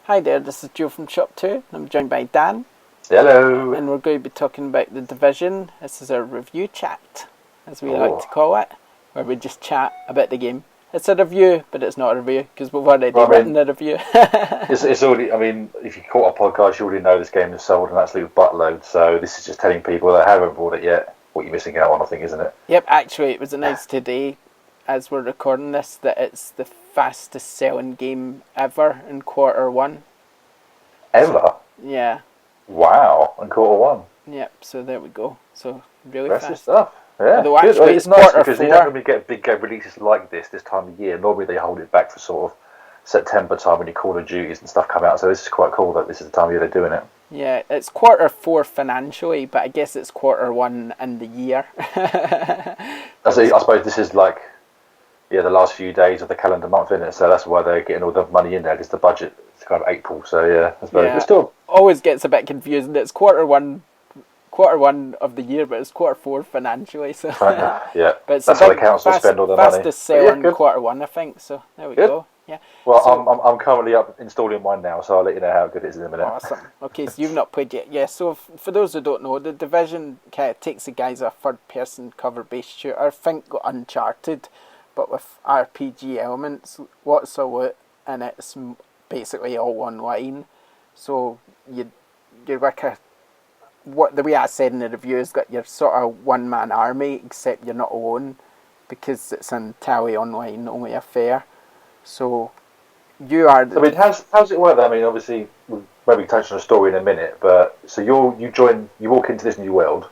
Hi there, this is Joe from ShopTo. I'm joined by Dan. Hello. And we're going to be talking about The Division. This is our review chat, as we like to call it, where we just chat about the game. It's a review, but it's not a review, because we've already written the review. it's already, if you caught our podcast, you already know this game is sold an absolute buttload, so this is just telling people that haven't bought it yet what you're missing out on, I think, isn't it? Yep, actually, it was announced today, as we're recording this, that it's the fastest selling game ever in Q1. Ever? Yeah. Wow, in Q1. Yep, so there we go. So, really Impressive fast stuff. Yeah, although actually it's nice because Q4. you don't normally get big game releases like this time of year. Normally they hold it back for sort of September time when your Call of Duties and stuff come out, so this is quite cool that this is the time of year they're doing it. Yeah, it's Q4 financially, but I guess it's Q1 in the year. I suppose this is like, the last few days of the calendar month, isn't it? So that's why they're getting all the money in there, because the budget is kind of April. So yeah, I suppose. But still, always gets a bit confusing. It's Q1 of the year, but it's Q4 financially. So yeah, but it's that's how the council spend all their money. Fastest selling Q1, I think. So there we go. Yeah. Well, so, I'm currently up installing mine now, so I'll let you know how good it is in a minute. Awesome. Okay, so you've not played yet. Yeah, so for those who don't know, The Division kind of takes the guys a third-person cover-based shooter. Think Uncharted, but with RPG elements. Lots of loot, and it's basically all online. So you're like the way I said in the review is that you're sort of one-man army, except you're not alone, because it's an entirely online only affair. So you are. I mean, how's it work? I mean, obviously we'll maybe touch on the story in a minute, but so you walk into this new world,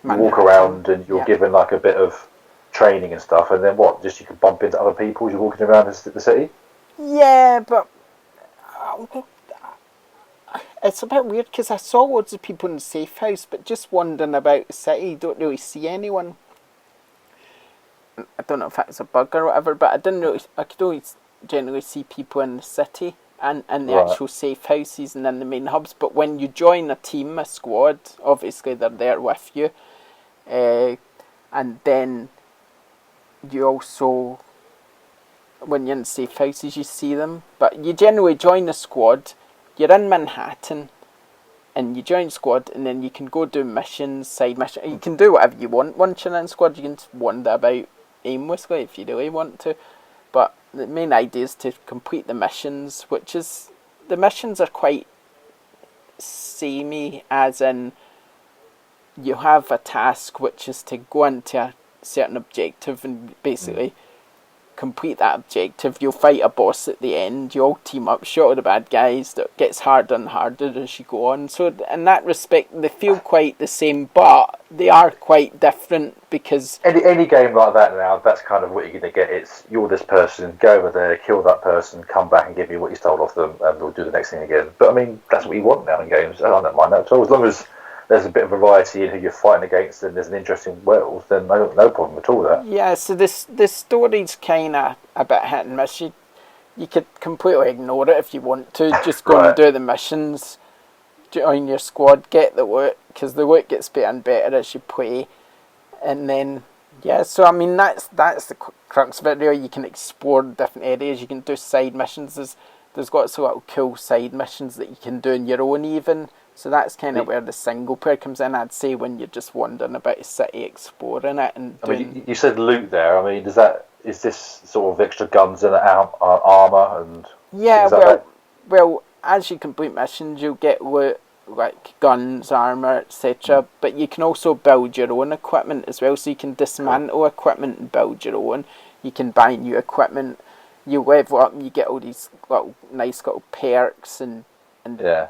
you walk around, and you're given like a bit of training and stuff, and then what? Just you can bump into other people as you're walking around the city. Yeah, but it's a bit weird because I saw loads of people in the safe house, but just wandering about the city, you don't really see anyone. I don't know if that's a bug or whatever, but I could always generally see people in the city and the actual safe houses and in the main hubs. But when you join a team, a squad, obviously they're there with you, and then you also, when you're in safe houses, you see them. But you generally join a squad. You're in Manhattan, and you join squad, and then you can go do missions, side missions. You can do whatever you want once you're in squad. You can just wander about aimlessly if you really want to. But the main idea is to complete the missions, the missions are quite samey, as in you have a task which is to go into a certain objective and basically complete that objective. You'll fight a boss at the end, you all team up, shoot all the bad guys. That gets harder and harder as you go on. So in that respect, they feel quite the same, but they are quite different because any game like that now, that's kind of what you're going to get. It's you're this person, go over there, kill that person, come back and give me what you stole off them, and we'll do the next thing again. But I mean, that's what you want now in games. I don't mind that at all, as long as there's a bit of variety in who you're fighting against and there's an interesting world, then no problem at all there. Yeah, so this story's kind of a bit hit and miss. You could completely ignore it if you want to. Just go and do the missions, join your squad, get the loot, because the loot gets better and better as you play. And then, so I mean, that's the crux of it really. You can explore different areas, you can do side missions. There's lots of little cool side missions that you can do on your own even. So that's kind of where the single player comes in, I'd say, when you're just wandering about a city, exploring it and doing... I mean, you said loot there. I mean, is this sort of extra guns and armour and... Yeah, well, as you complete missions, you'll get loot, like guns, armour, etc. But you can also build your own equipment as well, so you can dismantle equipment and build your own. You can buy new equipment. You level up and you get all these nice little perks and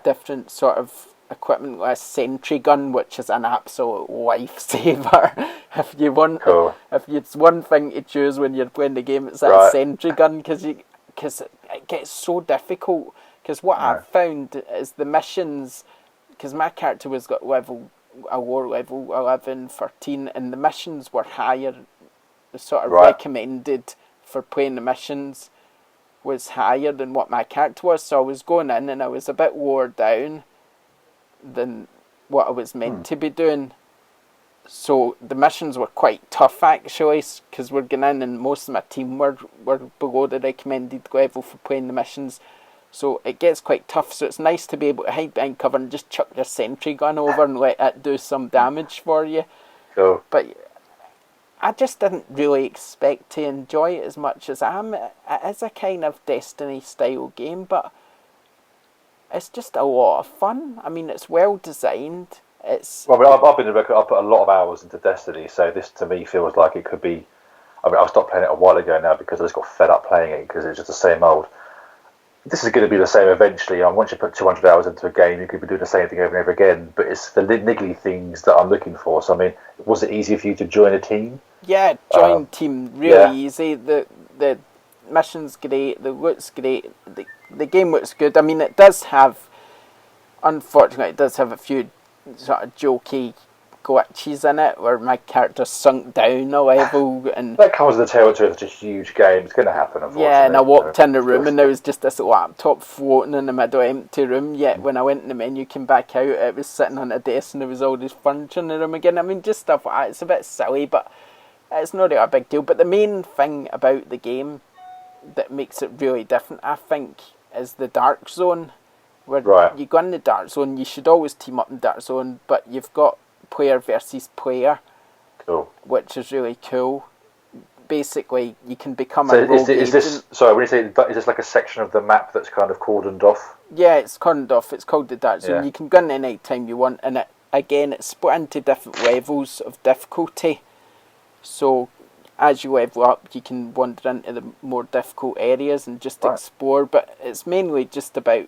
different sort of equipment, like a sentry gun, which is an absolute lifesaver. If it's one thing to choose when you're playing the game, it's that sentry gun, because it gets so difficult. Because what I've found is the missions, because my character was got a war level 11, 13, and the missions were higher. The sort of recommended for playing the missions was higher than what my character was, so I was going in and I was a bit lower down than what I was meant to be doing. So the missions were quite tough actually, because we're going in and most of my team were below the recommended level for playing the missions. So it gets quite tough. So it's nice to be able to hide behind cover and just chuck your sentry gun over and let it do some damage for you. Cool. But I just didn't really expect to enjoy it as much as I am. It is a kind of Destiny style game, but it's just a lot of fun. I mean, it's well designed. Well, I mean, I've been a record. I put a lot of hours into Destiny, so this to me feels like it could be. I mean, I stopped playing it a while ago now because I just got fed up playing it because it's just the same old. This is going to be the same eventually. Once you put 200 hours into a game, you could be doing the same thing over and over again. But it's the niggly things that I'm looking for. So, I mean, was it easier for you to join a team? Yeah, join team really easy. The mission's great. The loot's great. The game looks good. I mean, it does have, unfortunately, it does have a few sort of jokey glitches in it where my character sunk down a level, and that comes with the territory of such a huge game. It's going to happen, unfortunately. Yeah, and I walked in the room and there was just this laptop floating in the middle empty room. Yet when I went in the menu, came back out, it was sitting on a desk and there was all this furniture in the room again. I mean, just stuff like that. It's a bit silly, but it's not really a big deal. But the main thing about the game that makes it really different, I think, is the dark zone. Where you go in the dark zone, you should always team up in dark zone, but you've got player versus player, which is really cool. Basically, you can become a rogue agent. Sorry, when you say, is this like a section of the map that's kind of cordoned off? Yeah, it's cordoned off. It's called the dark zone. You can go in any time you want, and it's split into different levels of difficulty. So as you level up, you can wander into the more difficult areas and just explore. But it's mainly just about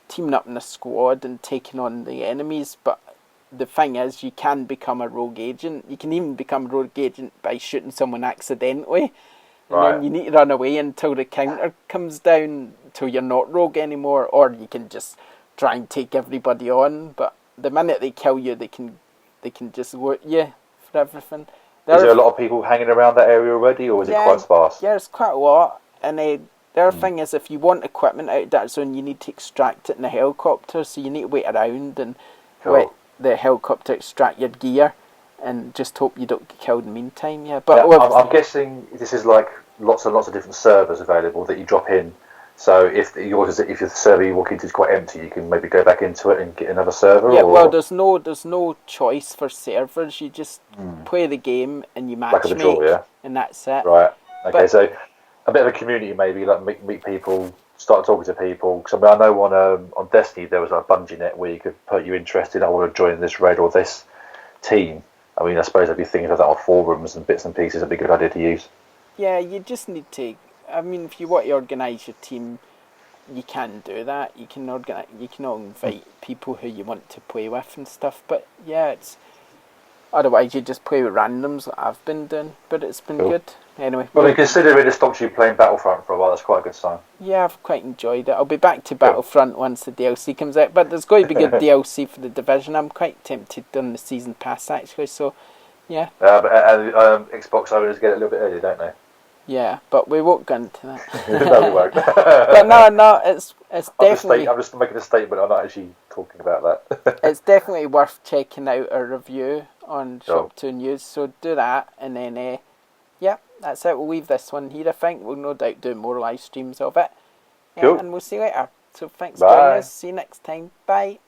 teaming up in a squad and taking on the enemies. But the thing is, you can become a rogue agent. You can even become a rogue agent by shooting someone accidentally. And then you need to run away until the counter comes down, until you're not rogue anymore. Or you can just try and take everybody on. But the minute they kill you, they can just loot you for everything. Is there a lot of people hanging around that area already, or is it quite sparse? Yeah, it's quite a lot. And the other thing is, if you want equipment out of that zone, you need to extract it in a helicopter. So you need to wait around and let the helicopter extract your gear, and just hope you don't get killed in the meantime. Yeah, but I'm guessing this is like lots and lots of different servers available that you drop in. So if the server you walk into is quite empty, you can maybe go back into it and get another server. Yeah, well, there's no choice for servers. You just play the game and you matchmake, and that's it. Right. Okay, so a bit of a community maybe, like meet people. Start talking to people, because I know on Destiny there was a Bungie net where you could put your interest in, I want to join this raid or this team. I mean, I suppose I'd be thinking of that on forums and bits and pieces. It'd be a good idea to use. Yeah, you just need to. I mean, if you want to organise your team, you can do that. You can organise. You can all invite people who you want to play with and stuff. But yeah, it's otherwise you just play with randoms like I've been doing. But it's been good. Anyway, well, considering it stopped you playing Battlefront for a while, that's quite a good sign. Yeah, I've quite enjoyed it. I'll be back to Battlefront once the DLC comes out, but there's going to be good DLC for the Division. I'm quite tempted on the season pass actually. So, yeah. But Xbox owners get it a little bit earlier, don't they? Yeah, but we won't go into that. No, we won't. But no, it's definitely. I'm just making a statement. I'm not actually talking about that. It's definitely worth checking out a review on ShopTo News. So do that, and then that's it. We'll leave this one here. I think we'll no doubt do more live streams of it. Cool. And we'll see you later. So thanks for joining us. See you next time. Bye.